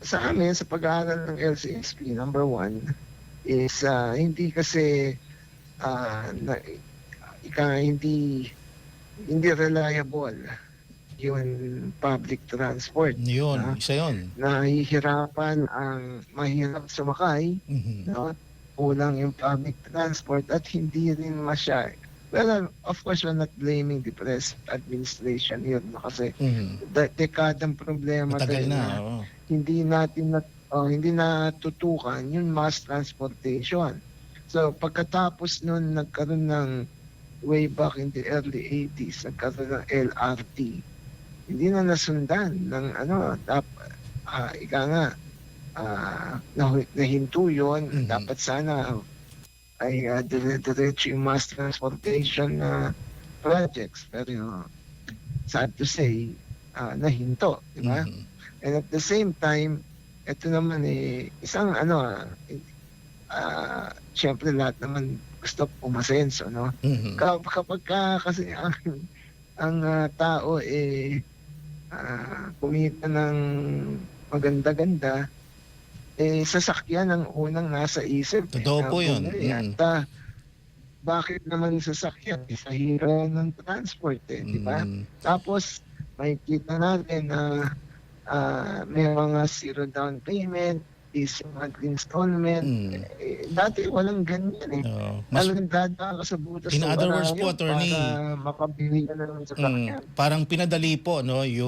sa amin, sa pag-aaral ng LCSP, number one is hindi kasi na, hindi reliable yung public transport. Yun, isa yun. Mahirap sumakay, Mhm. no? Kulang yung public transport at hindi rin well, of course, we're not blaming the present administration yun, no? Kasi Mhm. dekadang problema Matagal tayo na, na oo. hindi natutukan yung mass transportation. So pagkatapos nun nagkaroon ng way back in the early 80s, nagkaroon ng LRT. Hindi na nasundan ng ika nga, nahinto yun. Mhm. Dapat sana ay dire-diretso yung mass transportation na projects. Pero sad to say, nahinto, di ba? Mhm. And at the same time, ito naman isang syempre lahat naman gusto umasenso, no? Mhm. Kapag kasi ang tao kumita ng maganda-ganda, sasakyan ang unang nasa isip. Totoo po yun. Bumili. Mm. At bakit naman sasakyan? Sa hira ng transport, di ba? Mm. Tapos, makikita natin na may mga zero down payment, easy monthly installment. Mm. Dati walang ganyan Oo. Talagang dadaan ka sa butas In ng other words po, karayom para attorney, makabili ka na ng sasakyan. parang pinadali po, no, yung